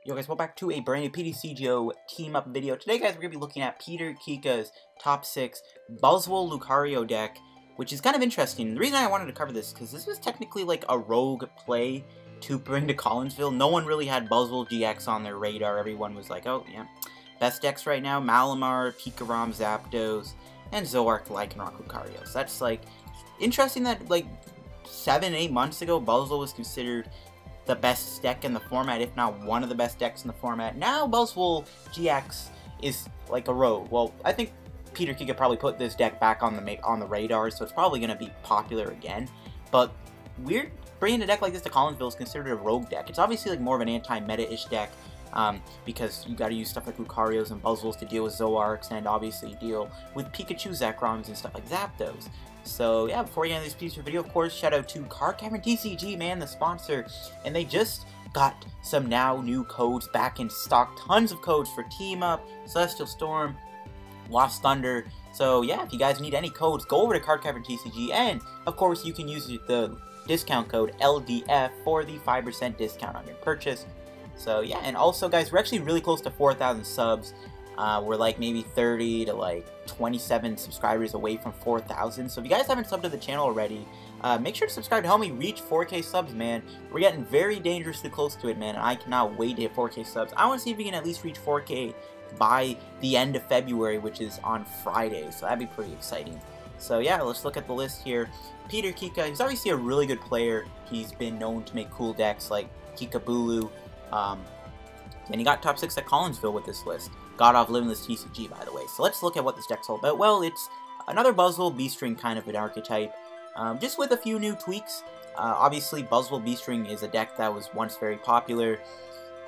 Yo guys, welcome back to a brand new PTCGO team-up video. Today guys, we're going to be looking at Peter Kica's top 6 Buzzwole Lucario deck, which is kind of interesting. The reason I wanted to cover this, because this was technically like a rogue play to bring to Collinsville. No one really had Buzzwole-GX on their radar. Everyone was like, oh yeah, best decks right now, Malamar, Pikarom, Zapdos, and Zoroark, Lycanroc, Lucario. So that's like, interesting that like 7-8 months ago, Buzzwole was considered the best deck in the format, if not one of the best decks in the format. Now Buzzwole-GX is like a rogue. Well, I think Peter Kica probably put this deck back on the radar, so it's probably going to be popular again. But weird, bringing a deck like this to Collinsville is considered a rogue deck. It's obviously like more of an anti-meta-ish deck, because you got to use stuff like Lucarios and Buzzwoles to deal with Zoroarks, and obviously deal with Pikachu, Zekroms, and stuff like Zapdos. So yeah, before we get into this piece of video, of course, shout out to Card Cavern TCG, man, the sponsor, and they just got some now new codes back in stock. Tons of codes for Team Up, Celestial Storm, Lost Thunder. So yeah, if you guys need any codes, go over to Card Cavern TCG, and of course you can use the discount code LDF for the 5% discount on your purchase. So yeah, and also guys, we're actually really close to 4,000 subs. We're like maybe 30 to like 27 subscribers away from 4,000. So if you guys haven't subbed to the channel already, make sure to subscribe to help me reach 4K subs, man. We're getting very dangerously close to it, man, and I cannot wait to hit 4K subs. I want to see if we can at least reach 4K by the end of February, which is on Friday. So that'd be pretty exciting. So yeah, let's look at the list here. Peter Kica, he's obviously a really good player. He's been known to make cool decks like Kikabulu. And he got top 6 at Collinsville with this list. Got off Limitless TCG, by the way. So let's look at what this deck's all about. Well, it's another Buzzwole Beast Ring kind of an archetype, just with a few new tweaks. Obviously, Buzzwole Beast Ring is a deck that was once very popular.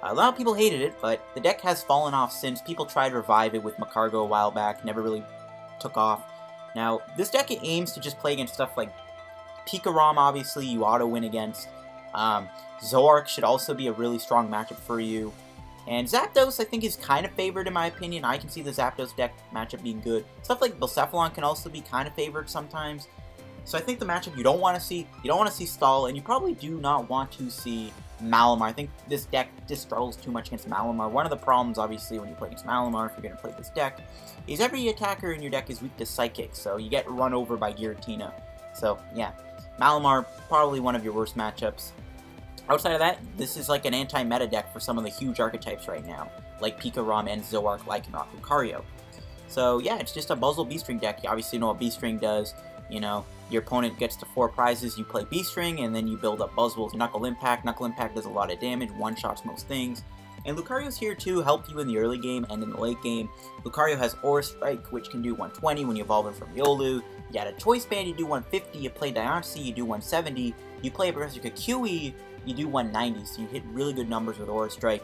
A lot of people hated it, but the deck has fallen off since. People tried to revive it with Macargo a while back, never really took off. Now, this deck aims to just play against stuff like Pikarom, obviously, you auto-win against. Zoroark should also be a really strong matchup for you. And Zapdos, I think, is kind of favored in my opinion. I can see the Zapdos deck matchup being good. Stuff like Blacephalon can also be kind of favored sometimes. So I think the matchup you don't want to see, Stall, and you probably do not want to see Malamar. I think this deck just struggles too much against Malamar. One of the problems, obviously, when you play against Malamar, if you're going to play this deck, is every attacker in your deck is weak to Psychic, so you get run over by Giratina. So, yeah, Malamar, probably one of your worst matchups. Outside of that, this is like an anti-meta deck for some of the huge archetypes right now, like Pikarom and Zoroark, Lycanroc, Lucario. So yeah, it's just a Buzzwole Beast Ring deck. You obviously know what Beast Ring does. You know, your opponent gets to 4 prizes, you play Beast Ring, and then you build up Buzzwole's Knuckle Impact. Knuckle Impact does a lot of damage, one-shots most things. And Lucario's here to help you in the early game and in the late game. Lucario has Aura Strike, which can do 120 when you evolve him from Riolu. You got a Choice Band, you do 150. You play Diancie, you do 170. You play Professor Kukui, you do 190, so you hit really good numbers with Aura Strike.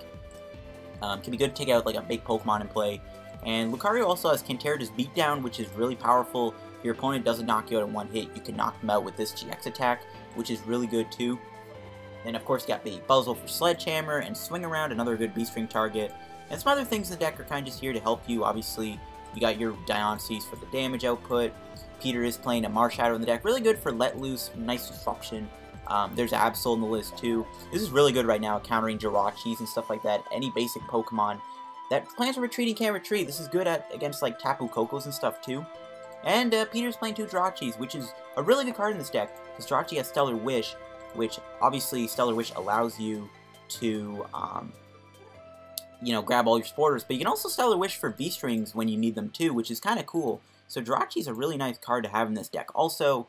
Can be good to take out like a big Pokemon in play. And Lucario also has Cantera's Beatdown, which is really powerful. If your opponent doesn't knock you out in one hit, you can knock them out with this GX attack, which is really good too. Then of course you got the Buzzwole for Sledgehammer and Swing Around, another good Beast Ring target. And some other things in the deck are kind of just here to help you. Obviously, you got your Diancies for the damage output. Peter is playing a Marshadow in the deck, really good for Let Loose, nice disruption. There's Absol in the list too. This is really good right now, countering Jirachis and stuff like that. Any basic Pokemon that plans on retreating can't retreat. This is good against like Tapu Kokos and stuff too. And Peter's playing 2 Jirachis, which is a really good card in this deck, because Jirachi has Stellar Wish, which obviously Stellar Wish allows you to, you know, grab all your supporters, but you can also Stellar Wish for Beast Rings when you need them too, which is kind of cool. So Jirachi's a really nice card to have in this deck. Also,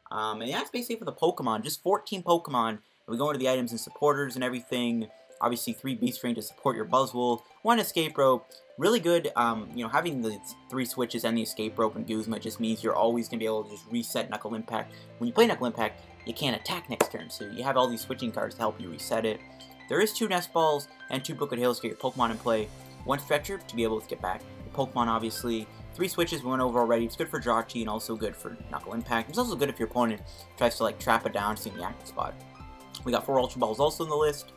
and that's basically for the Pokemon, just 14 Pokemon. And we go into the items and supporters and everything. Obviously 3 Beast Ring to support your Buzzwole, 1 Escape Rope. Really good, you know, having the 3 switches and the Escape Rope and Guzma just means you're always going to be able to just reset Knuckle Impact. When you play Knuckle Impact, you can't attack next turn, so you have all these switching cards to help you reset it. There is 2 Nest Balls and 2 Brooklet Hills to get your Pokemon in play. 1 Stretcher to be able to get back your Pokemon, obviously. 3 switches we went over already. It's good for Jirachi and also good for Knuckle Impact. It's also good if your opponent tries to like trap it down in the active spot. We got 4 Ultra Balls also in the list.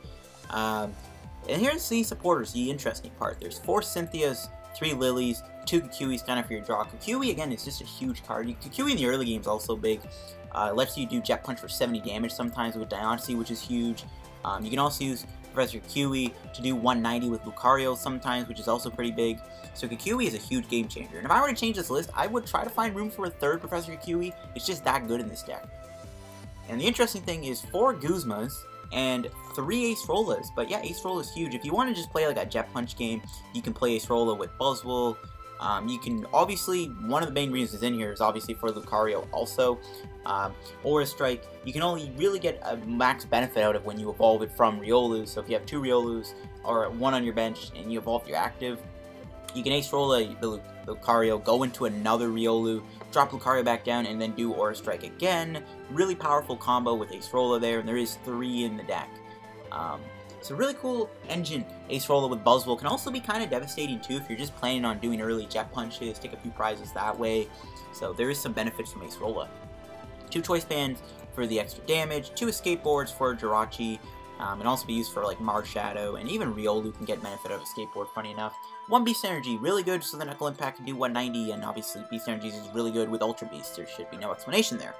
And here's the supporters, the interesting part. There's 4 Cynthias, 3 Lilies, 2 Kukuis kind of for your draw. Kukui, again, is just a huge card. Kukui in the early game is also big. Lets you do Jet Punch for 70 damage sometimes with Diancie, which is huge. You can also use Professor Kukui to do 190 with Lucario sometimes, which is also pretty big. So Kukui is a huge game changer. And if I were to change this list, I would try to find room for a third Professor Kukui. It's just that good in this deck. And the interesting thing is 4 Guzmas and 3 Acerolas. But yeah, Acerola is huge. If you want to just play like a Jet Punch game, you can play Acerola with Buzzwole. You can, obviously, one of the main reasons it's in here is obviously for Lucario also. Aura Strike, you can only really get a max benefit out of when you evolve it from Riolu. So if you have 2 Riolus or 1 on your bench and you evolve your active, you can Acerola the Lucario, go into another Riolu, drop Lucario back down, and then do Aura Strike again. Really powerful combo with Acerola there, and there is 3 in the deck. So really cool engine. Acerola with Buzzwole can also be kind of devastating too if you're just planning on doing early Jet Punches, take a few prizes that way. So there is some benefits from Acerola. 2 Choice Bands for the extra damage, 2 Escape Boards for Jirachi, and also be used for like Marshadow, and even Riolu can get benefit of Escape Board, funny enough. 1 Beast Energy, really good so the Knuckle Impact can do 190, and obviously Beast Energy is really good with Ultra Beast, there should be no explanation there.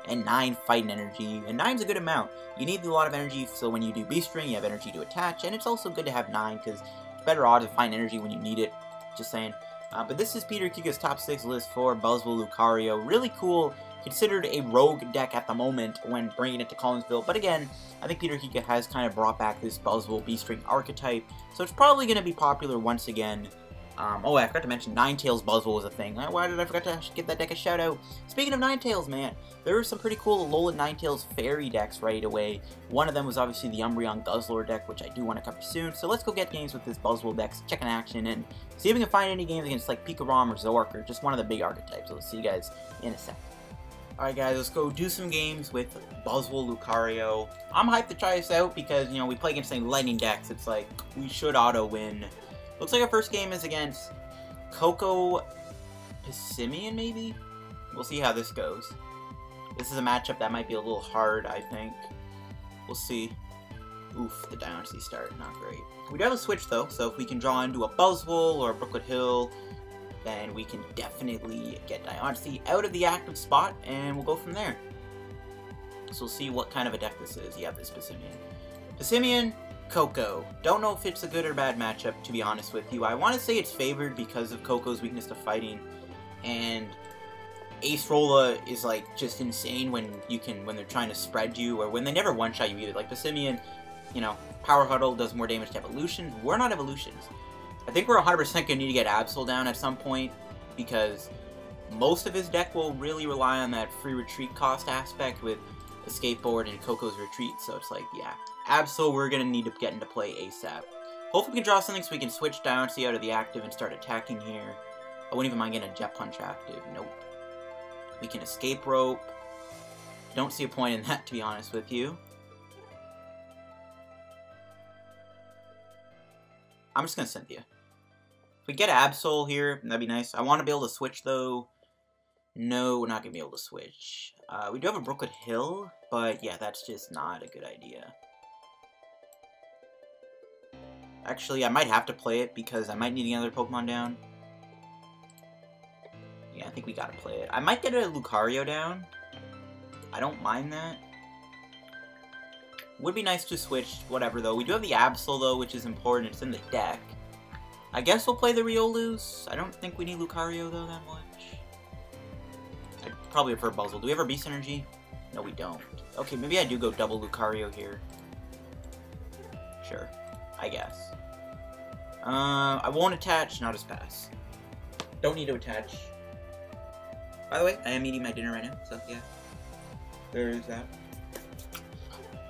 And 9 Fighting Energy, and 9's a good amount. You need a lot of energy, so when you do Beast Ring, you have energy to attach, and it's also good to have 9, because it's better odds of Fighting Energy when you need it, just saying. But this is Peter Kica's top 6 list for Buzzwole Lucario. Really cool, considered a rogue deck at the moment when bringing it to Collinsville, but again, I think Peter Kica has kind of brought back this Buzzwole Beast Ring archetype, so it's probably going to be popular once again. Oh, I forgot to mention Ninetales Buzzwole is a thing. Why did I forget to give that deck a shout out? Speaking of Ninetales, man, there are some pretty cool Alolan Ninetales fairy decks right away. One of them was obviously the Umbreon Guzzlord deck, which I do want to cover soon. So let's go get games with this Buzzwole deck, check in action, and see if we can find any games against like Pikarom or Zork or just one of the big archetypes. So we'll see you guys in a sec. Alright guys, let's go do some games with Buzzwole Lucario. I'm hyped to try this out because, you know, we play against any lightning decks. It's like, we should auto-win. Looks like our first game is against Coco Pissimian, maybe? We'll see how this goes. This is a matchup that might be a little hard, I think. We'll see. Oof, the Diancie start, not great. We do have a switch though, so if we can draw into a Buzzwole or a Brooklet Hill, then we can definitely get Diancie out of the active spot, and we'll go from there. So we'll see what kind of a deck this is. Yeah, this Pissimian. Pissimian, Coco. Don't know if it's a good or bad matchup, to be honest with you. I want to say it's favored because of Coco's weakness to fighting, and Acerola is like just insane when they're trying to spread you, or when they never one-shot you either. Like Pissimian, you know, Power Huddle does more damage to evolutions. We're not evolutions. I think we're 100% going to need to get Absol down at some point, because most of his deck will really rely on that free retreat cost aspect with Escape Board and Coco's retreat, so it's like, yeah. Absol, we're going to need to get into play ASAP. Hopefully we can draw something so we can switch Diancie out of the active and start attacking here. I wouldn't even mind getting a Jet Punch active. Nope. We can Escape Rope. Don't see a point in that, to be honest with you. I'm just going to Cynthia. If we get Absol here, that'd be nice. I want to be able to switch, though. No, we're not going to be able to switch. We do have a Brooklet Hill, but yeah, that's just not a good idea. Actually, I might have to play it because I might need another Pokemon down. Yeah, I think we gotta play it. I might get a Lucario down. I don't mind that. Would be nice to switch, whatever, though. We do have the Absol, though, which is important. It's in the deck. I guess we'll play the Riolus. I don't think we need Lucario, though, that much. I'd probably prefer Buzzwole. Do we have our Beast Energy? No, we don't. Okay, maybe I do go double Lucario here. Sure. I guess. I won't attach, not as pass. Don't need to attach. By the way, I am eating my dinner right now, so yeah. There's that.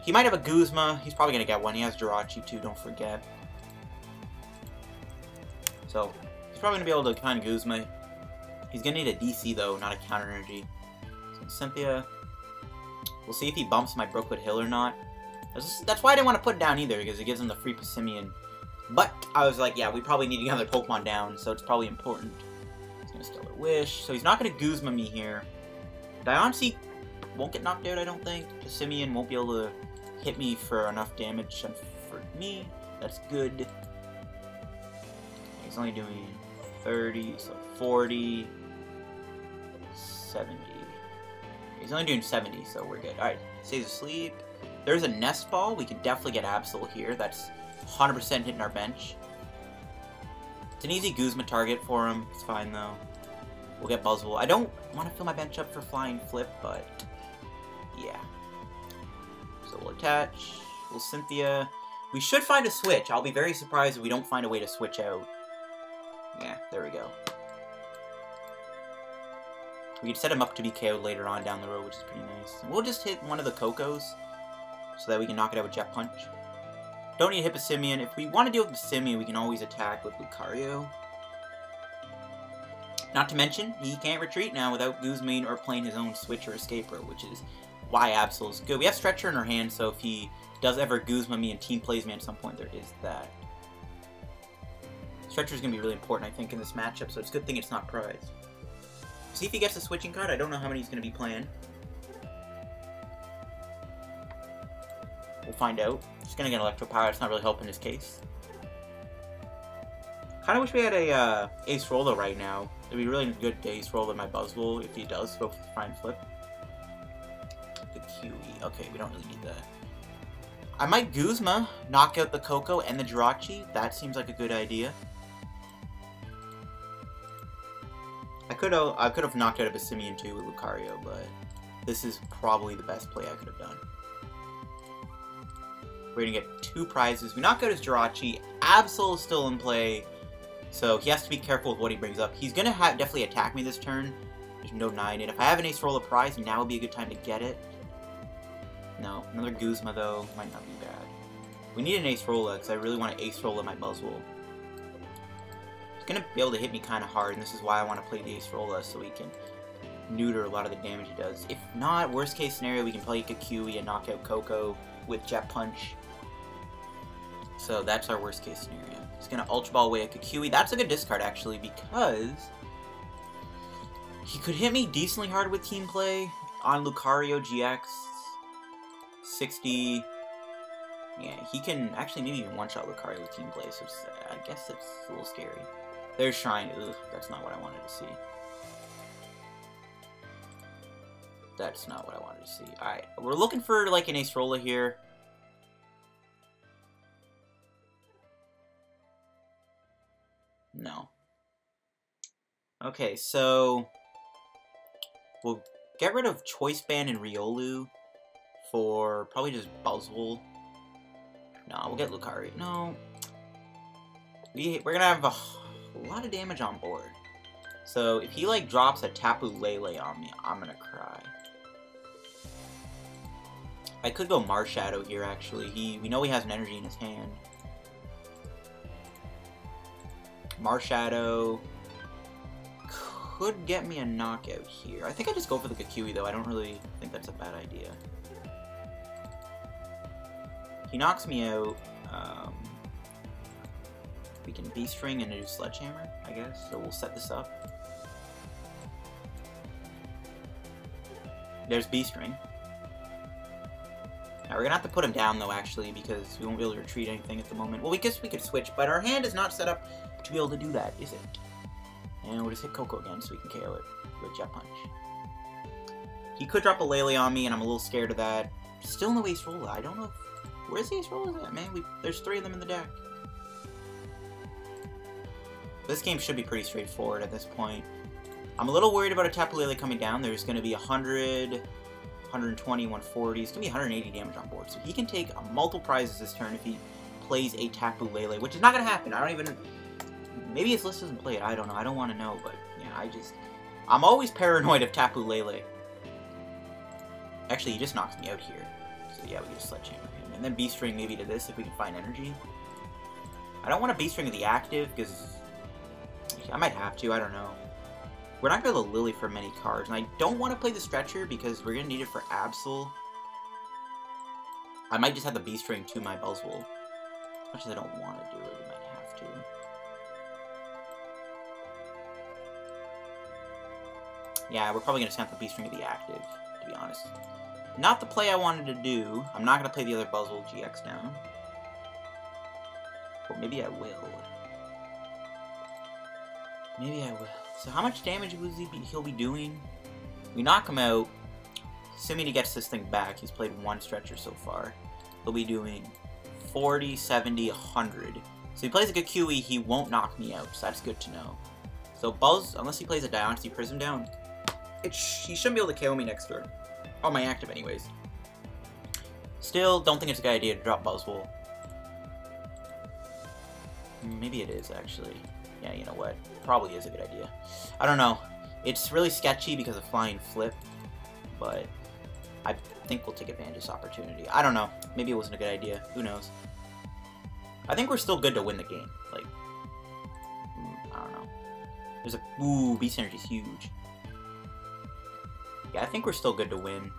He might have a Guzma. He's probably going to get one. He has Jirachi too, don't forget. So, he's probably going to be able to kind of Guzma. He's going to need a DC though, not a counter energy. So, Cynthia. We'll see if he bumps my Brooklet Hill or not. That's why I didn't want to put it down either, because it gives him the free Pissimian. But I was like, yeah, we probably need another Pokemon down, so it's probably important. He's going to Stellar Wish, so he's not going to Guzma me here. Diancie won't get knocked out, I don't think. Pissimian won't be able to hit me for enough damage for me. That's good. He's only doing 30, so 40, 70. He's only doing 70, so we're good. Alright, stays asleep. There's a Nest Ball. We can definitely get Absol here. That's 100% hitting our bench. It's an easy Guzma target for him. It's fine, though. We'll get Buzzwole. I don't want to fill my bench up for Flying Flip, but yeah. So we'll attach. We'll Cynthia. We should find a switch. I'll be very surprised if we don't find a way to switch out. Yeah, there we go. We can set him up to be KO'd later on down the road, which is pretty nice. We'll just hit one of the Cocos so that we can knock it out with Jet Punch. Don't need to hit Bassimian. If we want to deal with Bassimian, we can always attack with Lucario. Not to mention, he can't retreat now without Guzma or playing his own Switch or Escape Board, which is why Absol is good. We have Stretcher in our hand, so if he does ever Guzma me and team plays me at some point, there is that. Stretcher is going to be really important, I think, in this matchup, so it's a good thing it's not prized. See if he gets a switching card. I don't know how many he's going to be playing. We'll find out. He's going to get Electro Power. It's not really helping his case. Kind of wish we had a Acerola right now. It'd be really good to Acerola my Buzzwole if he does go for the Fine Flip. The QE. Okay, we don't really need that. I might Guzma, knock out the Coco and the Jirachi. That seems like a good idea. I could have knocked out a Bassimian too with Lucario, but this is probably the best play I could have done. We're gonna get 2 prizes. We knock out his Jirachi. Absol is still in play, so he has to be careful with what he brings up. He's gonna definitely attack me this turn. There's no 9 in. If I have an Acerola prize, now would be a good time to get it. No, another Guzma though might not be bad. We need an Acerola because I really want to Acerola my Buzzwole. He's gonna be able to hit me kind of hard, and this is why I want to play the Acerola so he can neuter a lot of the damage he does. If not, worst case scenario, we can play Kukui and knock out Coco with Jet Punch. So that's our worst case scenario. He's gonna Ultra Ball away at Kukui. That's a good discard actually because he could hit me decently hard with team play on Lucario-GX 60. Yeah, he can actually maybe even one-shot Lucario with team play, so I guess that's a little scary. There's Shrine. Ugh, that's not what I wanted to see. That's not what I wanted to see. Alright, we're looking for like an Acerola here. No. Okay, so we'll get rid of Choice Band and Riolu for probably just Buzzwole. No, we'll get Lucario. No. We're gonna have a lot of damage on board. So if he like drops a Tapu Lele on me, I'm gonna cry. I could go Marshadow here actually. We know he has an energy in his hand. Marshadow could get me a knockout here. I think I just go for the Kukui though. I don't really think that's a bad idea. He knocks me out. We can Beast Ring and do Sledgehammer, I guess. So we'll set this up. There's Beast Ring. Now we're gonna have to put him down though, actually, because we won't be able to retreat anything at the moment. Well, we guess we could switch, but our hand is not set up to be able to do that, is it? And we'll just hit Coco again so we can KO it with Jet Punch. He could drop a Lele on me, and I'm a little scared of that. Still no Acerola. I don't know if... Where's the Acerola at, man? There's 3 of them in the deck. This game should be pretty straightforward at this point. I'm a little worried about a Tapu Lele coming down. There's going to be 100, 120, 140. It's going to be 180 damage on board. So he can take multiple prizes this turn if he plays a Tapu Lele, which is not going to happen. I don't even... Maybe his list doesn't play it. I don't know. I don't want to know, but yeah, I'm always paranoid of Tapu Lele. Actually, he just knocks me out here. So yeah, we can just Sledgehammer him. And then Beast Ring maybe to this if we can find energy. I don't want to Beast Ring the active because I might have to. I don't know. We're not going to go Lillie for many cards. And I don't want to play the Stretcher because we're going to need it for Absol. I might just have the Beast Ring to my Buzzwole. As much as I don't want to do it, we might have to. Yeah, we're probably going to send the Beast Ring to the active, to be honest. Not the play I wanted to do. I'm not going to play the other Buzzwole-GX down. Or maybe I will. Maybe I will. So how much damage will he'll be doing? We knock him out. assuming he gets this thing back, he's played one stretcher so far. He'll be doing 40, 70, 100. So if he plays a good QE, he won't knock me out, so that's good to know. So Buzz, unless he plays a Diancie Prism down, he shouldn't be able to KO me next turn. On my active anyways. Still, don't think it's a good idea to drop Buzzwole. Maybe it is, actually. Yeah, you know what? Probably is a good idea. I don't know. It's really sketchy because of flying flip, but I think we'll take advantage of this opportunity. I don't know. Maybe it wasn't a good idea. Who knows? I think we're still good to win the game. Like, I don't know. There's a... Ooh, Beast Energy's huge. Yeah, I think we're still good to win.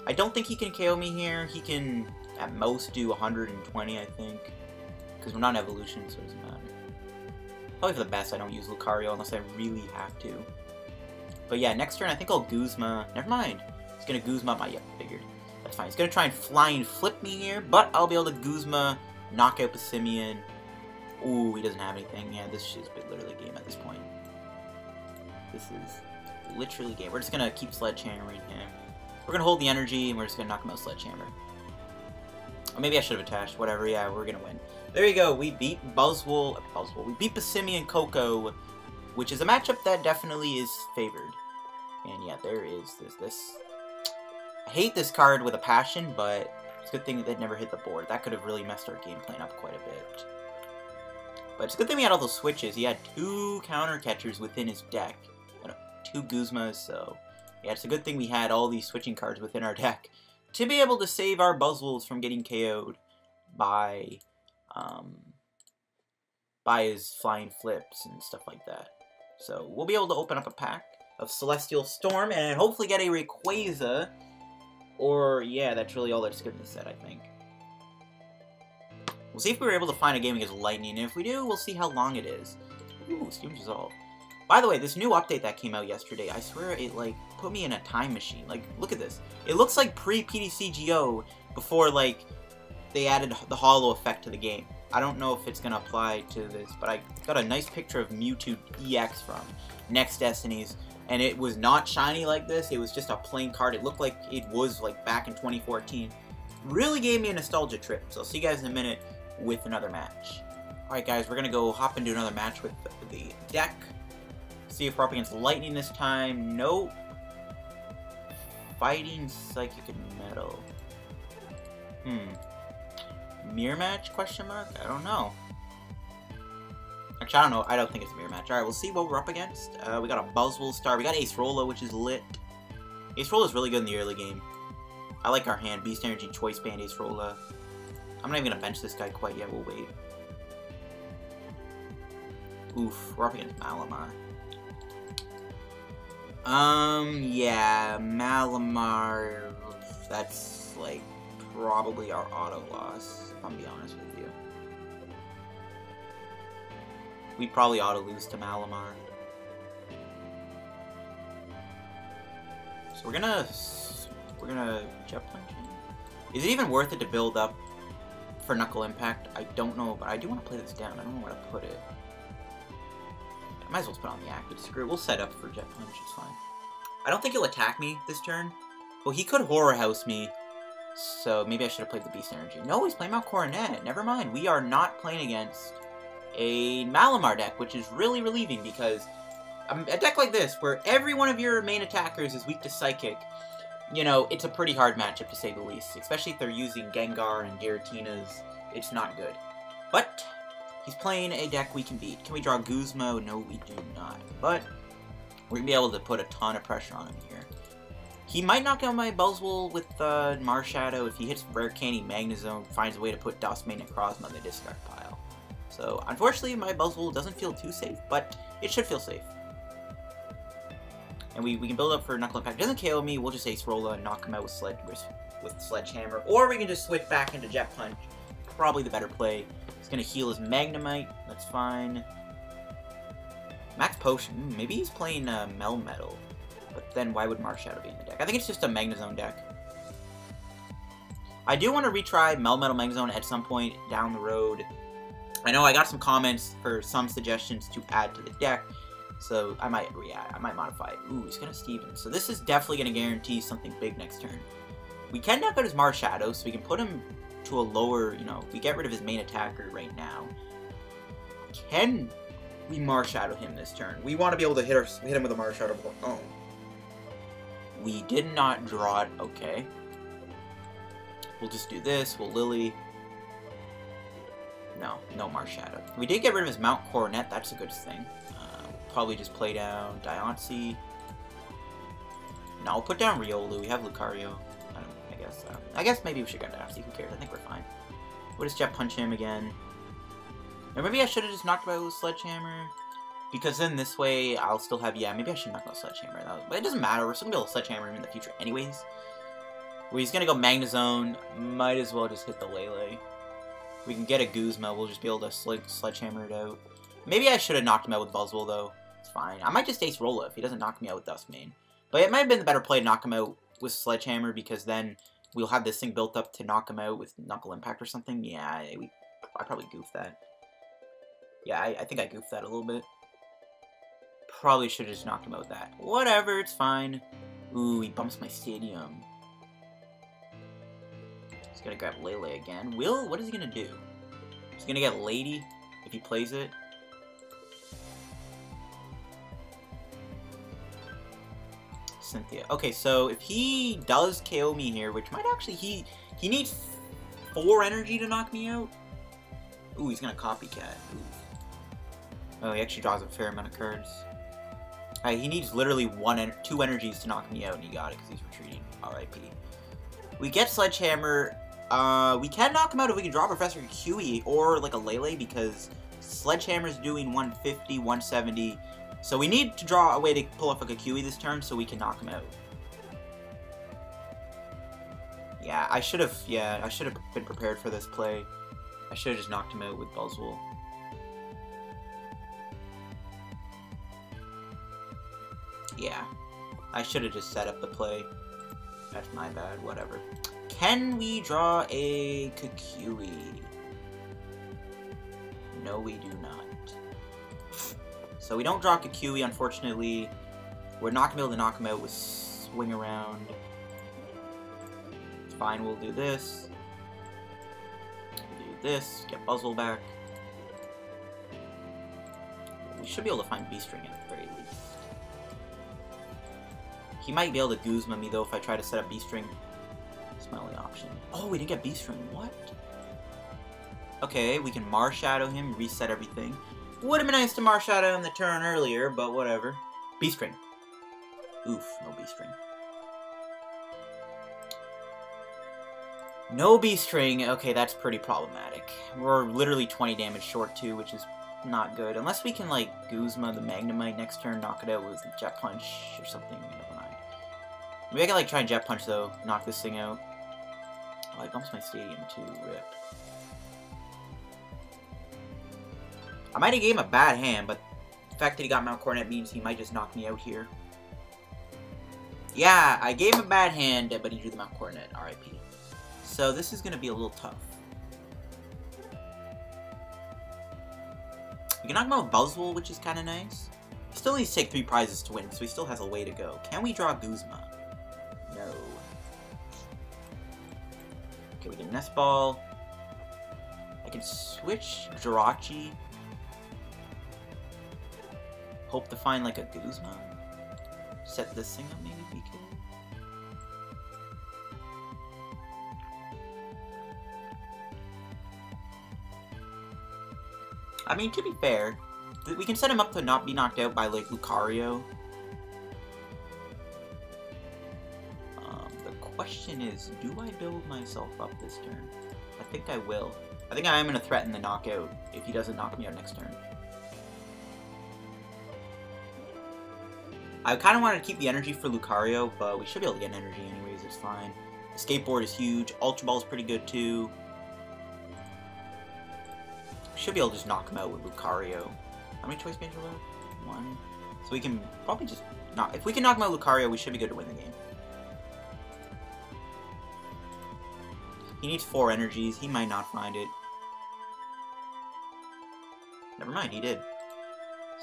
I don't think he can KO me here. He can, at most, do 120, I think. Because we're not in evolution, so it doesn't matter. Probably for the best I don't use Lucario unless I really have to. But yeah, next turn I think I'll Guzma... Never mind. He's going to Guzma my... Yep, figured. That's fine. He's going to try and flying flip me here, but I'll be able to Guzma, knock out Simeon. Ooh, he doesn't have anything. Yeah, this is literally a game at this point. This is literally a game. We're just going to keep sledgehammering him. We're going to hold the energy, and we're just going to knock him out sledgehammer. Or maybe I should have attached. Whatever, yeah, we're going to win. There you go. We beat Buzzwole. We beat Simeon Coco, which is a matchup that definitely is favored. And yeah, there is this. I hate this card with a passion, but it's a good thing that it never hit the board. That could have really messed our game plan up quite a bit. But it's a good thing we had all those switches. He had 2 counter catchers within his deck. 2 Guzmas, so... Yeah, it's a good thing we had all these switching cards within our deck to be able to save our Buzzwoles from getting KO'd by his flying flips and stuff like that. So we'll be able to open up a pack of Celestial Storm and hopefully get a Rayquaza. Or, yeah, that's really all that's good in this set, I think. We'll see if we were able to find a game against Lightning, and if we do, we'll see how long it is. Ooh, Steam Resolve. By the way, this new update that came out yesterday, I swear it, like, put me in a time machine. Like, look at this. It looks like pre-PTCGO before, like, they added the holo effect to the game. I don't know if it's going to apply to this, but I got a nice picture of Mewtwo EX from Next Destinies, and it was not shiny like this. It was just a plain card. It looked like it was, like, back in 2014. Really gave me a nostalgia trip, so I'll see you guys in a minute with another match. Alright, guys, we're going to go hop into another match with the deck. See if we're up against Lightning this time. Nope. Fighting Psychic and Metal. Mirror match? Question mark? I don't know. Actually, I don't know. I don't think it's a mirror match. Alright, we'll see what we're up against. We got a Buzzwole star. We got Acerola, which is lit. Acerola is really good in the early game. I like our hand. Beast Energy, Choice Band, Acerola. I'm not even going to bench this guy quite yet. We'll wait. Oof. We're up against Malamar. Yeah, Malamar, that's, like, probably our auto loss, if I'm being honest with you. We'd probably auto lose to Malamar. So we're gonna Jet Punch in. Is it even worth it to build up for Knuckle Impact? I don't know, but I do want to play this down. I don't know where to put it. I might as well put on the active. Screw it. We'll set up for Jet Punch. It's fine. I don't think he'll attack me this turn. Well, he could Horror House me. So maybe I should have played the Beast Energy. No, he's playing Mount Coronet. Never mind. We are not playing against a Malamar deck, which is really relieving because a deck like this, where every one of your main attackers is weak to Psychic, you know, it's a pretty hard matchup to say the least. Especially if they're using Gengar and Giratina's. It's not good. But he's playing a deck we can beat. Can we draw Guzma? No, we do not. But we're going to be able to put a ton of pressure on him here. He might knock out my Buzzwole with Marshadow if he hits Rare Candy Magnezone, finds a way to put Dustmane and Necrozma on the discard pile. So, unfortunately, my Buzzwole doesn't feel too safe, but it should feel safe. And we can build up for Knuckle Impact. If it doesn't KO me, we'll just Acerola and knock him out with Sledgehammer. Or we can just switch back into Jet Punch. Probably the better play. He's going to heal his Magnemite. That's fine. Max Potion. Maybe he's playing Melmetal. But then why would Marshadow be in the deck? I think it's just a Magnezone deck. I do want to retry Melmetal Magnezone at some point down the road. I know I got some comments for some suggestions to add to the deck. So I might modify it. Ooh, he's gonna Steven. So this is definitely gonna guarantee something big next turn. We can knock out his Marshadow, so we can put him to a lower, you know, we get rid of his main attacker right now. Can we Marshadow him this turn? We want to be able to hit him with a Marshadow. Oh. We did not draw it. Okay. We'll just do this. We'll Lillie. No Marshadow. We did get rid of his Mount Coronet. That's a good thing. Probably just play down Diancie. No, I'll put down Riolu. We have Lucario. I guess maybe we should go Diancie. Who cares? I think we're fine. We'll just Jet Punch him again. Or maybe I should have just knocked him out with Sledgehammer. Because then this way, I'll still have... Yeah, maybe I should knock out Sledgehammer. But it doesn't matter. We're still going to be able to Sledgehammer him in the future anyways. Where he's going to go Magnezone. Might as well just hit the Lele. We can get a Guzma. We'll just be able to Sledgehammer it out. Maybe I should have knocked him out with Buzzwole, though. It's fine. I might just Acerola if he doesn't knock me out with Duskmane. But it might have been the better play to knock him out with Sledgehammer, because then we'll have this thing built up to knock him out with Knuckle Impact or something. Yeah, I probably goofed that. Yeah, I think I goofed that a little bit. Probably should have just knocked him out with that. Whatever, it's fine. Ooh, he bumps my stadium. He's gonna grab Lele again. What is he gonna do? He's gonna get Lady if he plays it. Cynthia. Okay, so if he does KO me here, which might actually... He needs 4 energy to knock me out. Ooh, he's gonna Copycat. Ooh. Oh, he actually draws a fair amount of cards. He needs literally 2 energies to knock me out, and he got it because he's retreating. R.I.P. We get Sledgehammer. We can knock him out if we can draw Professor Kukui or like a Lele, because Sledgehammer's doing 150, 170. So we need to draw a way to pull off a Kukui this turn so we can knock him out. Yeah, I should have been prepared for this play. I should have just knocked him out with Buzzwole. Yeah, I should have just set up the play. That's my bad, whatever. Can we draw a Kukui? No, we do not. So we don't draw Kukui, unfortunately. We're not going to be able to knock him out with Swing Around. It's fine, we'll do this. We'll do this, get Buzzwole back. We should be able to find Beast Ring at the very least. He might be able to Guzma me, though, if I try to set up Beast Ring. That's my only option. Oh, we didn't get Beast Ring. What? Okay, we can Marshadow him, reset everything. Would have been nice to Marshadow him the turn earlier, but whatever. Beast Ring. Oof, no Beast Ring. No Beast Ring. Okay, that's pretty problematic. We're literally 20 damage short, too, which is not good. Unless we can, like, Guzma the Magnemite next turn, knock it out with Jet Punch or something. Never mind. Maybe I can, like, try and Jet Punch, though. Knock this thing out. Oh, I bumps my stadium, too. Rip. I might have gave him a bad hand, but the fact that he got Mount Coronet means he might just knock me out here. Yeah, I gave him a bad hand, but he drew the Mount Coronet. R.I.P. So this is going to be a little tough. We can knock him out with Buzzwole, which is kind of nice. He still needs to take 3 prizes to win, so he still has a way to go. Can we draw Guzma? No. Okay, we can Nest Ball. I can switch Jirachi. Hope to find like a Guzma. Set this thing up maybe if we can. I mean, to be fair, we can set him up to not be knocked out by like Lucario. The question is, do I build myself up this turn? I think I will. I think I am going to threaten the knockout if he doesn't knock me out next turn. I kind of wanted to keep the energy for Lucario, but we should be able to get energy anyways, it's fine. Escape Board is huge. Ultra Ball is pretty good too. We should be able to just knock him out with Lucario. How many choice bands are left? 1. So we can probably just knock... If we can knock him out with Lucario, we should be good to win the game. He needs 4 energies. He might not find it. Never mind, he did.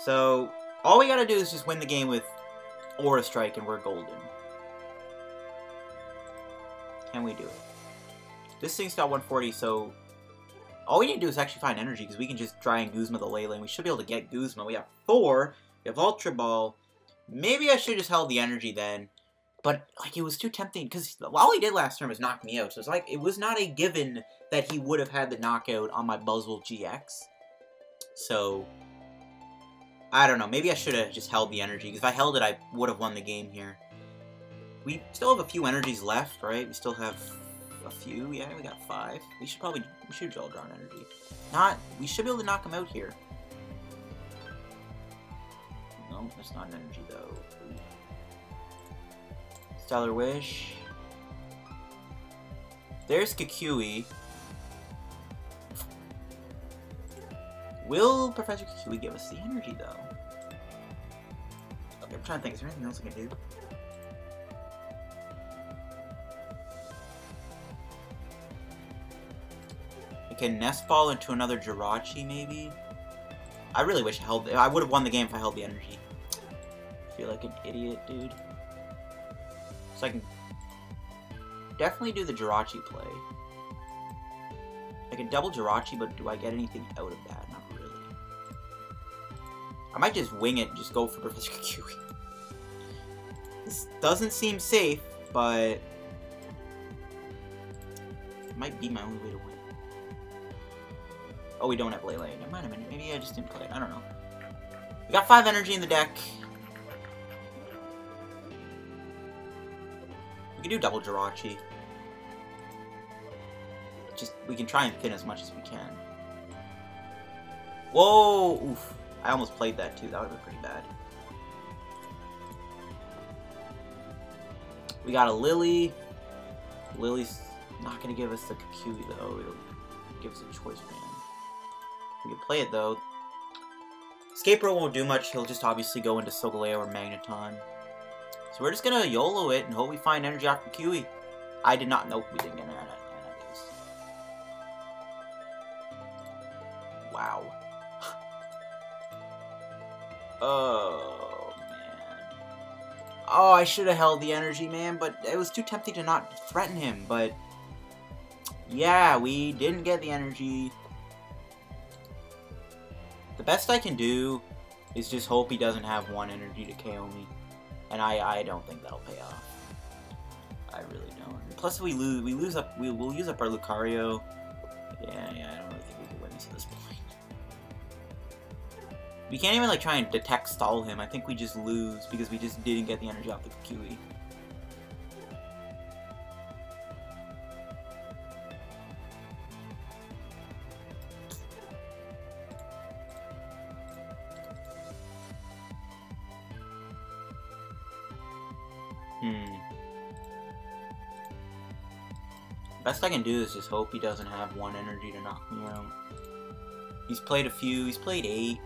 So... All we gotta do is just win the game with Aura Strike and we're golden. Can we do it? This thing's got 140, so all we need to do is actually find energy, because we can just try and Guzma the Lele, and we should be able to get Guzma. We have 4, we have Ultra Ball. Maybe I should have just held the energy then. But, like, it was too tempting, because all he did last turn was knock me out. So it's like, it was not a given that he would have had the knockout on my Buzzwole-GX. So, I don't know. Maybe I should have just held the energy, because if I held it, I would have won the game here. We still have a few energies left, right? We still have a few. Yeah, we got 5. We should all draw an energy. We should be able to knock him out here. No, that's not an energy, though. Stellar Wish. There's Kukui. Will Professor Kukui give us the energy, though? Okay, I'm trying to think. Is there anything else I can do? I can Nest Ball into another Jirachi, maybe? I really wish I held it. I would have won the game if I held the energy. I feel like an idiot, dude. So I can definitely do the Jirachi play. I can double Jirachi, but do I get anything out of that? Not really. I might just wing it and just go for Professor Kukui. This doesn't seem safe, but it might be my only way to win. Oh, we don't have Lele. Never mind, maybe I just didn't play it. I don't know. We got 5 energy in the deck. We can do double Jirachi. We can try and thin as much as we can. Whoa! Oof. I almost played that too. That would have been pretty bad. We got a Lillie. Lily's not going to give us the Kukui, though. It'll give us a choice band. We can play it, though. Escape Board won't do much. He'll just obviously go into Solgaleo or Magneton. So we're just going to YOLO it and hope we find energy off Kukui. I did not know we didn't get an Ana. Wow. Oh, man. Oh, I should have held the energy, man, but it was too tempting to not threaten him, but yeah, we didn't get the energy. The best I can do is just hope he doesn't have 1 energy to KO me, and I don't think that'll pay off. I really don't. And plus, we'll use up our Lucario. Yeah, I don't really think we can win this at this point. We can't even, like, try and detect stall him. I think we just lose because we just didn't get the energy off the Kukui. Best I can do is just hope he doesn't have 1 energy to knock me out. He's played a few. He's played 8.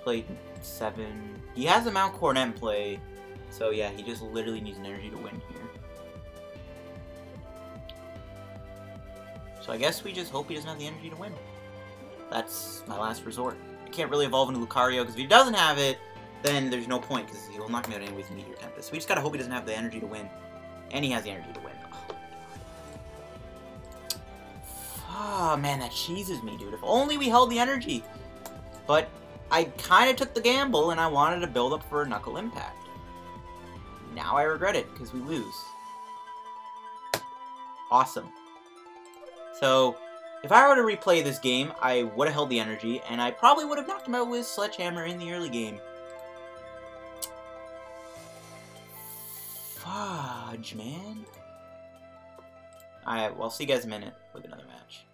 Played 7. He has a Mount Coronet in play. So yeah, he just literally needs an energy to win here. So I guess we just hope he doesn't have the energy to win. That's my last resort. I can't really evolve into Lucario, because if he doesn't have it, then there's no point, because he'll knock me out anyways with Meteor Tempest. So we just gotta hope he doesn't have the energy to win. And he has the energy to win. Oh, man, that cheeses me, dude. If only we held the energy. But I kind of took the gamble, and I wanted to build up for a Knuckle Impact. Now I regret it, because we lose. Awesome. So, if I were to replay this game, I would have held the energy, and I probably would have knocked him out with Sledgehammer in the early game. Fudge, man. Alright, well, I'll see you guys in a minute with another match.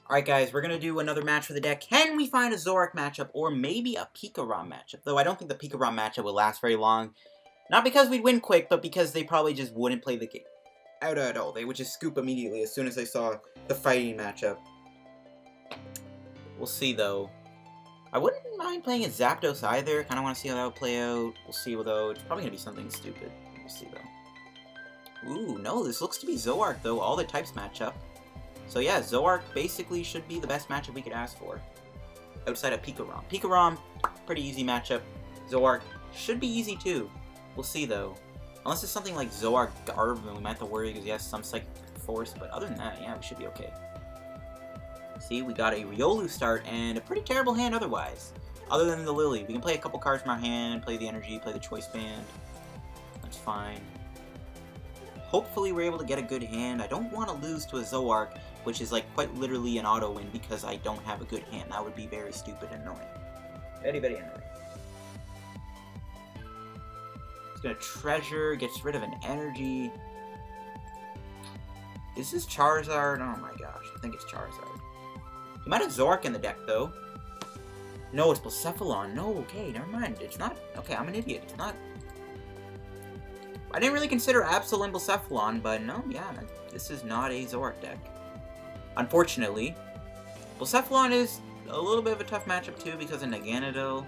Alright, guys, we're going to do another match for the deck. Can we find a Zoroark matchup, or maybe a Pikarom matchup? Though I don't think the Pikarom matchup would last very long. Not because we'd win quick, but because they probably just wouldn't play the game out at all. They would just scoop immediately as soon as they saw the fighting matchup. We'll see, though. I wouldn't mind playing a Zapdos either. Kind of want to see how that would play out. We'll see, though. It's probably going to be something stupid. We'll see, though. Ooh, no, this looks to be Zoroark, though. All the types match up. So yeah, Zoroark basically should be the best matchup we could ask for. Outside of Pikarom. Pikarom, pretty easy matchup. Zoroark should be easy too. We'll see though. Unless it's something like Zoroark Garb, then we might have to worry because he has some Psychic Force, but other than that, yeah, we should be okay. See, we got a Riolu start and a pretty terrible hand otherwise. Other than the Lillie. We can play a couple cards from our hand, play the energy, play the Choice Band. That's fine. Hopefully we're able to get a good hand. I don't want to lose to a Zoroark, which is like quite literally an auto win because I don't have a good hand. That would be very stupid and annoying. Very, very annoying. It's gonna treasure, gets rid of an energy. Is this Charizard? Oh my gosh, I think it's Charizard. He might have Zoroark in the deck though. No, it's Blacephalon. No, okay, never mind. It's not. Okay, I'm an idiot. It's not. I didn't really consider Absol and Blacephalon, but no, yeah, this is not a Zoroark deck. Unfortunately, Blacephalon is a little bit of a tough matchup too because of Naganadel.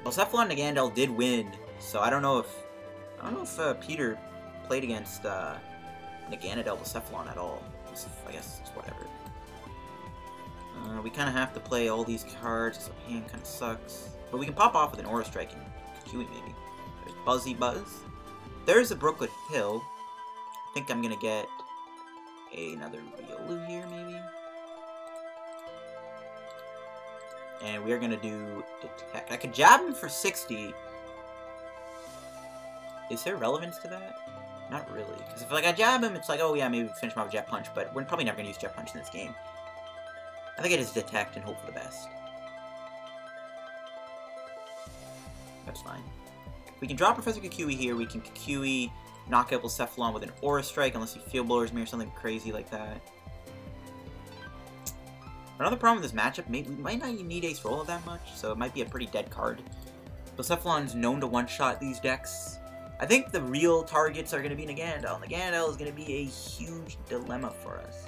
Blacephalon and Naganadel did win, so I don't know if Peter played against Naganadel Blacephalon at all. I guess it's whatever. We kind of have to play all these cards, so hand kind of sucks. But we can pop off with an Aura Strike and Kukui maybe. There's Buzzy Buzz. There's a Brooklet Hill. I think I'm gonna get another Riolu here maybe. And we're gonna do Detect. I could jab him for 60. Is there relevance to that? Not really. Because if like I jab him, it's like, oh yeah, maybe we finish him off with Jet Punch, but we're probably never gonna use Jet Punch in this game. I think it is Detect and hope for the best. That's fine. If we can draw Professor Kukui here, we can Kukui knock out Blacephalon with an Aura Strike, unless he Field Blowers me or something crazy like that. Another problem with this matchup, we might not need Acerola that much, so it might be a pretty dead card. Blacephalon's known to one-shot these decks. I think the real targets are going to be Naganadel. Naganadel is going to be a huge dilemma for us.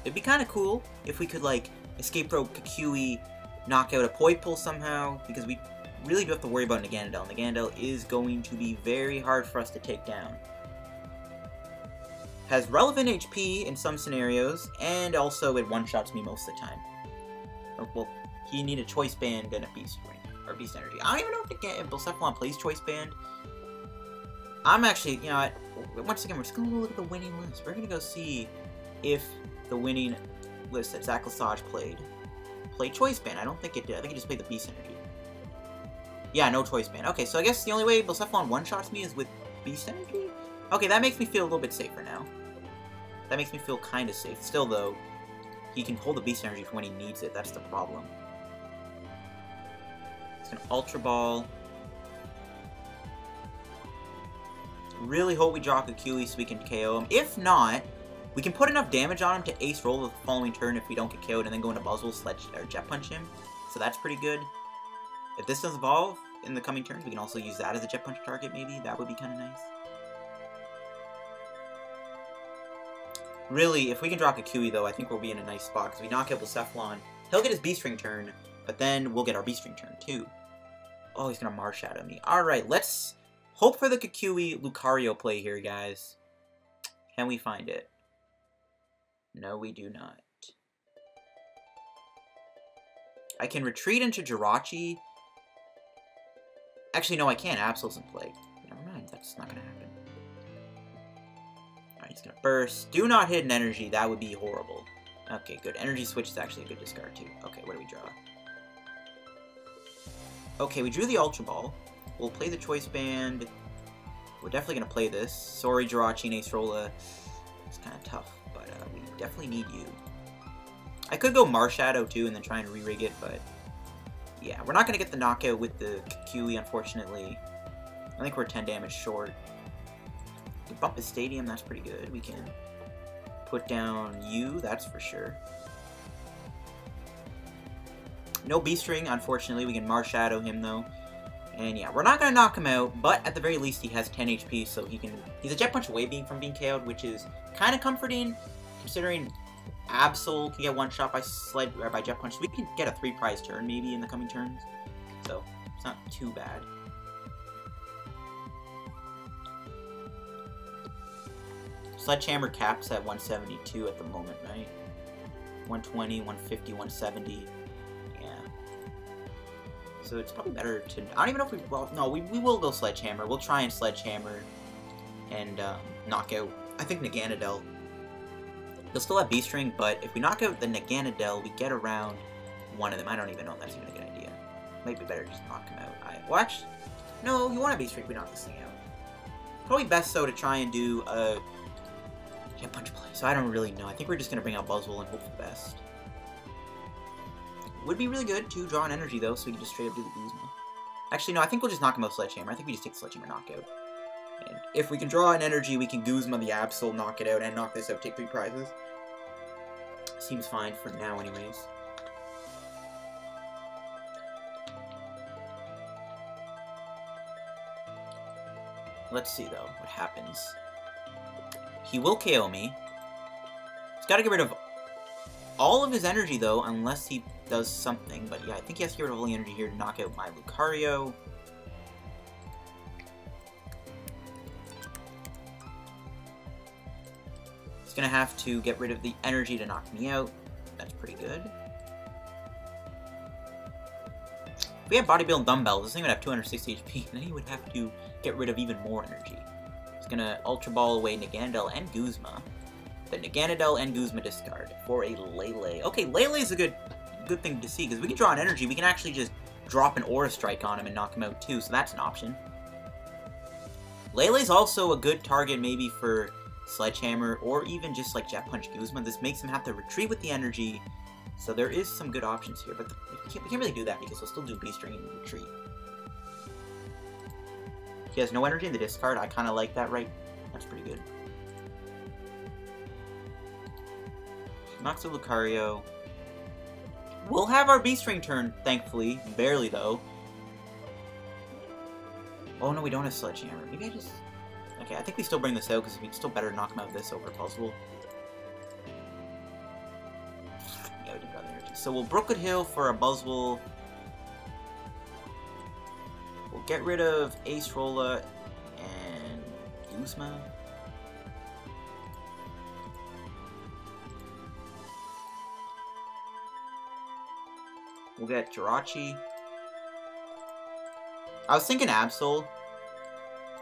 It'd be kind of cool if we could, like, Escape Board Kukui, knock out a Poipole somehow, because we really do have to worry about Naganadel. Naganadel is going to be very hard for us to take down. Has relevant HP in some scenarios, and also it one-shots me most of the time. Well, he need a Choice Band and a Beast Ring, or Beast Energy. I don't even know if Blacephalon plays Choice Band. I'm actually, you know, once again, we're just going to look at the winning list. We're going to go see if the winning list that Zach Lesage played Choice Band. I don't think it did. I think it just played the Beast Energy. Yeah, no Choice Band. Okay, so I guess the only way Blacephalon one-shots me is with Beast Energy? Okay, that makes me feel a little bit safer now. That makes me feel kind of safe. Still, though, he can hold the Beast Energy for when he needs it. That's the problem. It's an Ultra Ball. Really hope we draw Kukui so we can KO him. If not, we can put enough damage on him to ace roll the following turn if we don't get KO'd, and then go into Buzzwole Sledge or Jet Punch him. So that's pretty good. If this does evolve in the coming turns, we can also use that as a Jet Punch target, maybe. That would be kind of nice. Really, if we can draw Kukui, though, I think we'll be in a nice spot, because we knock out Blacephalon. He'll get his Beast Ring turn, but then we'll get our Beast Ring turn, too. Oh, he's going to Marshadow me. Alright, let's hope for the Kukui Lucario play here, guys. Can we find it? No, we do not. I can retreat into Jirachi. Actually, no, I can't. Absol's in play. Never mind, that's not going to happen. Alright, he's going to burst. Do not hit an energy. That would be horrible. Okay, good. Energy Switch is actually a good discard, too. Okay, what do we draw? Okay, we drew the Ultra Ball. We'll play the Choice Band. We're definitely going to play this. Sorry, Jirachi and Acerola. It's kind of tough, but we definitely need you. I could go Marshadow, too, and then try and re-rig it, but yeah, we're not going to get the knockout with the Kukui, unfortunately. I think we're 10 damage short. We can bump his Stadium, that's pretty good. We can put down you, that's for sure. No Beast Ring, unfortunately. We can Marshadow him, though. And yeah, we're not going to knock him out, but at the very least, he has 10 HP, so he's a Jet Punch away from being KO'd, which is kind of comforting, considering Absol can get one shot by Jet Punch. So we can get a 3-prize turn, maybe, in the coming turns. So, it's not too bad. Sledgehammer caps at 172 at the moment, right? 120, 150, 170. Yeah. So it's probably better to... I don't even know if we... Well, no, we will go Sledgehammer. We'll try and Sledgehammer and knock out, I think, Naganadel. He'll still have Beast Ring, but if we knock out the Naganadel, we get around one of them. I don't even know if that's even a good idea. Might be better to just knock him out. Well, actually, no, you want a Beast Ring if we knock this thing out. Probably best, so, to try and do a punch play. So I don't really know. I think we're just going to bring out Buzzwole and hope for the best. Would be really good to draw an energy, though, so we can just straight up do the Guzma. Actually, no, I think we'll just knock him out Sledgehammer. I think we just take the Sledgehammer knockout. And if we can draw an energy, we can Guzma the Absol, knock it out, and knock this out, take 3 prizes. Seems fine for now, anyways. Let's see, though, what happens. He will KO me. He's got to get rid of all of his energy, though, unless he does something. But yeah, I think he has to get rid of all the energy here to knock out my Lucario. He's going to have to get rid of the energy to knock me out. That's pretty good. If we have Bodybuild and Dumbbells, this thing would have 260 HP, and then he would have to get rid of even more energy. He's going to Ultra Ball away Naganadel and Guzma. The Naganadel and Guzma discard for a Lillie. Okay, Lillie is a good thing to see, because we can draw an energy. We can actually just drop an Aura Strike on him and knock him out too, so that's an option. Lillie's also a good target maybe for Sledgehammer, or even just like Jet Punch Guzma. This makes him have to retreat with the energy, so there is some good options here, but we can't really do that because he'll still do Beast Ring and retreat. He has no energy in the discard. I kind of like that, right? That's pretty good. Knocks out Lucario. We'll have our Beast Ring turn, thankfully. Barely, though. Oh, no, we don't have Sledgehammer. Maybe I just... Okay, I think we still bring this out, because we'd still better knock him out with this over Buzzwole. Yeah, we did got the energy. So we'll Brooklet Hill for a Buzzwole. We'll get rid of Acerola and Guzma. We'll get Jirachi. I was thinking Absol,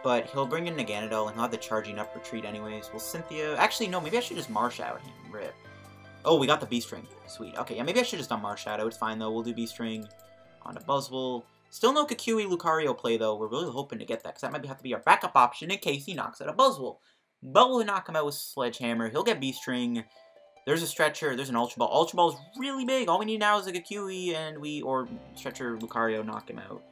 but he'll bring in Naganadel and he'll have the charging up retreat anyways. We'll Cynthia... Actually, no, maybe I should just Marshadow him. Rip. Oh, we got the Beast Ring. Sweet. Okay, yeah, maybe I should just done Marshadow. It's fine, though. We'll do Beast Ring on a Buzzwole. Still no Kukui Lucario play, though. We're really hoping to get that, because that might have to be our backup option in case he knocks out a Buzzwole. But we'll knock him out with Sledgehammer. He'll get Beast Ring. There's a Stretcher. There's an Ultra Ball. Ultra Ball is really big. All we need now is a Kukui, and or Stretcher Lucario, knock him out.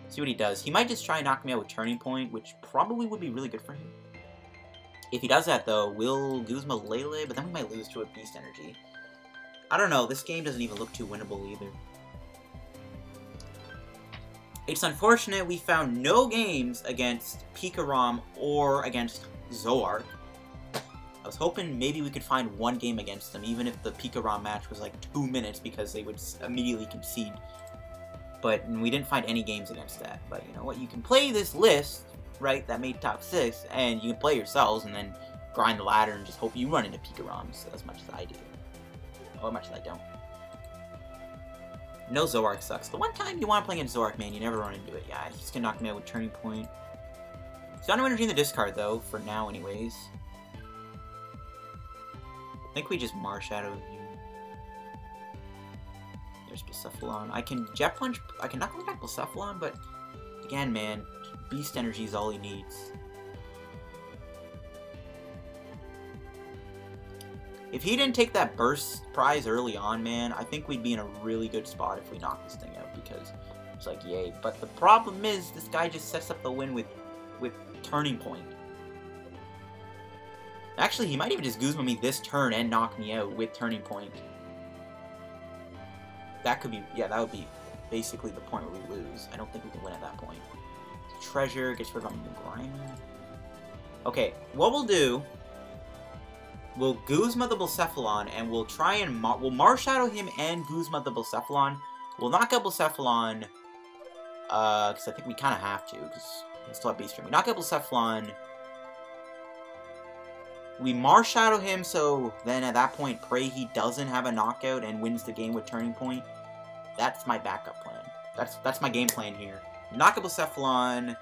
See what he does. He might just try and knock me out with Turning Point, which probably would be really good for him. If he does that, though, we'll Guzma Lillie, but then we might lose to a Beast Energy. I don't know. This game doesn't even look too winnable either. It's unfortunate we found no games against Pikarom or against Zoroark. I was hoping maybe we could find one game against them, even if the Pikarom match was like 2 minutes, because they would immediately concede. But we didn't find any games against that. But you know what? You can play this list, right, that made top 6, and you can play yourselves and then grind the ladder and just hope you run into Pikaroms as much as I do. Or as much as I don't. No, Zoroark sucks. The one time you want to play against Zoroark, man, you never run into it. Yeah, he's gonna knock me out with Turning Point. He's got no energy in the discard, though, for now anyways. I think we just Marshadow here. There's Blacephalon. I can Jet Punch. I can knock back Blacephalon, but again, man, Beast Energy is all he needs. If he didn't take that burst prize early on, man, I think we'd be in a really good spot if we knock this thing out, because it's like, yay. But the problem is, this guy just sets up the win with Turning Point. Actually, he might even just Guzma me this turn and knock me out with Turning Point. That could be, yeah, that would be basically the point where we lose. I don't think we can win at that point. Treasure gets rid of Grimer. Okay, what we'll do, we'll Guzma the Blacephalon, and we'll try and we'll Marshadow him and Guzma the Blacephalon. We'll knock out Blacephalon, because I think we kind of have to, because we still have Beast Ring. We knock out Blacephalon. We Marshadow him, so then at that point, pray he doesn't have a knockout and wins the game with Turning Point. That's my backup plan. That's my game plan here. Knockout Bucephalon,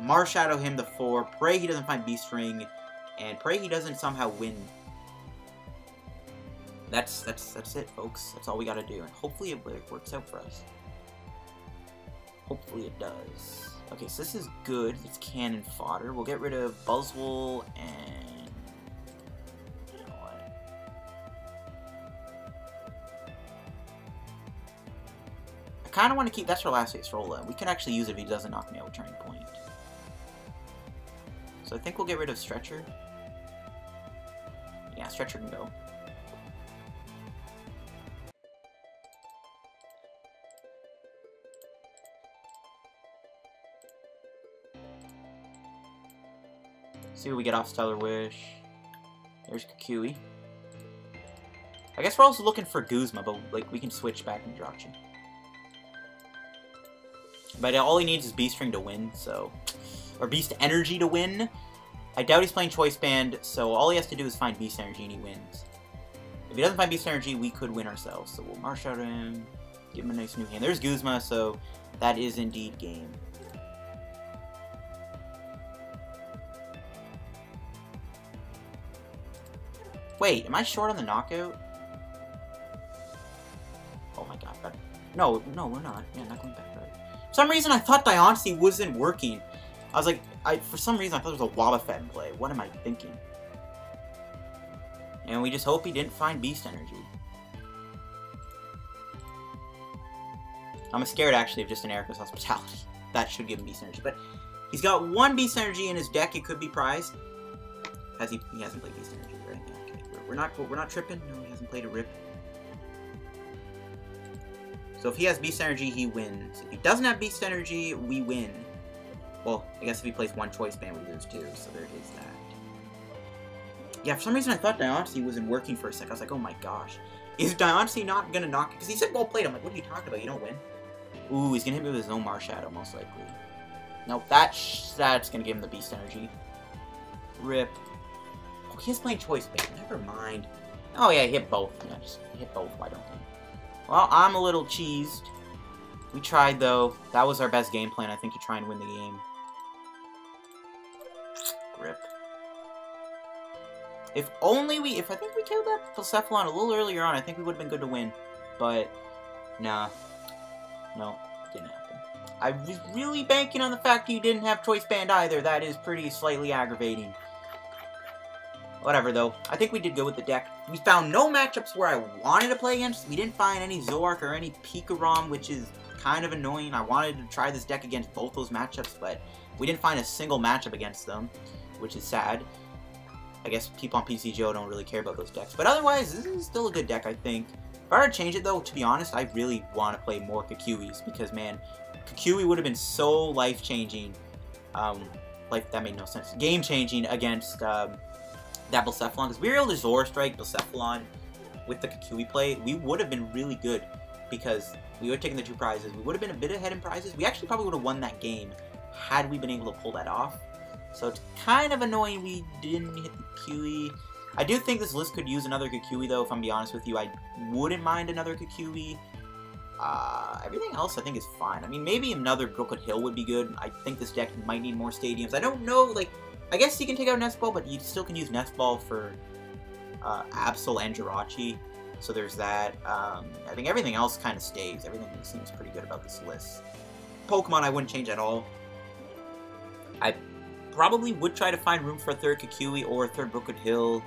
Marshadow him to 4, pray he doesn't find Beast Ring, and pray he doesn't somehow win. That's it, folks. That's all we gotta do, and hopefully it works out for us. Hopefully it does. Okay, so this is good. It's cannon fodder. We'll get rid of Buzzwole and... you know what? I kind of want to keep... that's our last Acerola. We can actually use it if he doesn't knock me out with Turning Point. So I think we'll get rid of Stretcher. Yeah, Stretcher can go. See what we get off Stellar Wish. There's Kukui. I guess we're also looking for Guzma, but like we can switch back and Jirachi. But all he needs is Beast Ring to win, so... or Beast Energy to win. I doubt he's playing Choice Band, so all he has to do is find Beast Energy and he wins. If he doesn't find Beast Energy, we could win ourselves. So we'll Marshadow him, give him a nice new hand. There's Guzma, so that is indeed game. Wait, am I short on the knockout? Oh my god. No, we're not. Yeah, not going back right. For some reason, I thought Diancie wasn't working. I was like, for some reason, I thought there was a Wobbuffet in play. What am I thinking? And we just hope he didn't find Beast Energy. I'm scared, actually, of just an Erica's Hospitality. That should give him Beast Energy. But he's got 1 Beast Energy in his deck. It could be prized. He hasn't played Beast Energy. We're not tripping. No, he hasn't played a rip. So if he has Beast Energy, he wins. If he doesn't have Beast Energy, we win. Well, I guess if he plays 1 Choice Band, we lose 2. So there is that. Yeah, for some reason I thought Diancie wasn't working for a sec. I was like, oh my gosh, is Diancie not gonna knock? Because he said well played. I'm like, what are you talking about? You don't win. Ooh, he's gonna hit me with his own Marshadow, most likely. Nope, that's gonna give him the Beast Energy. Rip. Oh, he's playing Choice Band. Never mind. Oh yeah, he hit both. Yeah, just hit both. Why don't he? Well, I'm a little cheesed. We tried though. That was our best game plan, I think, to try and win the game. Rip. If I think we killed that Bucephalon a little earlier on, I think we would have been good to win. But, nah. No, didn't happen. I was really banking on the fact you didn't have Choice Band either. That is pretty slightly aggravating. Whatever, though. I think we did good with the deck. We found no matchups where I wanted to play against. We didn't find any Zoroark or any Pikarom, which is kind of annoying. I wanted to try this deck against both those matchups, but we didn't find a single matchup against them, which is sad. I guess people on PTCGO don't really care about those decks. But otherwise, this is still a good deck, I think. If I were to change it, though, to be honest, I really want to play more Kukuis, because, man, Kukui would have been so life-changing. That made no sense. Game-changing against that Bucephalon, because we were able to Zoro Strike Bucephalon with the Kukui play. We would have been really good, because we would have taken the 2 prizes. We would have been a bit ahead in prizes. We actually probably would have won that game had we been able to pull that off. So it's kind of annoying we didn't hit the Kukui. I do think this list could use another Kukui, though, if I'm being honest with you. I wouldn't mind another Kukui. Everything else I think is fine. I mean, maybe another Brooklet Hill would be good. I think this deck might need more stadiums. I don't know, like, I guess you can take out Nest Ball, but you still can use Nest Ball for Absol and Jirachi. So there's that. I think everything else kind of stays. Everything seems pretty good about this list. Pokemon I wouldn't change at all. I probably would try to find room for a 3rd Kukui or a 3rd Brooklet Hill.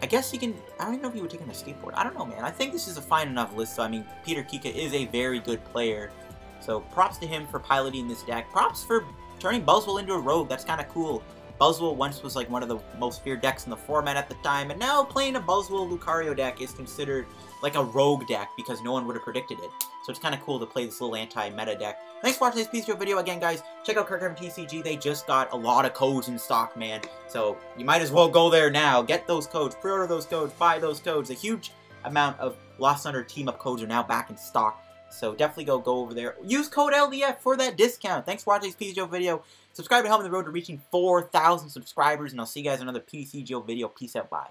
I guess you can... I don't even know if you would take an Escape Board. I don't know, man. I think this is a fine enough list. So, I mean, Peter Kica is a very good player. So props to him for piloting this deck. Props for turning Buzzwole into a rogue. That's kind of cool. Buzzwole once was like one of the most feared decks in the format at the time, and now playing a Buzzwole Lucario deck is considered like a rogue deck because no one would have predicted it. So it's kind of cool to play this little anti-meta deck. Thanks for watching this PTCGO video. Again, guys, check out Kirk from TCG. They just got a lot of codes in stock, man. So you might as well go there now. Get those codes, pre-order those codes, buy those codes. A huge amount of Lost Thunder team-up codes are now back in stock. So definitely go over there. Use code LDF for that discount. Thanks for watching this PTCGO video. Subscribe to help me on the road to reaching 4,000 subscribers, and I'll see you guys in another PTCGO video. Peace out. Bye.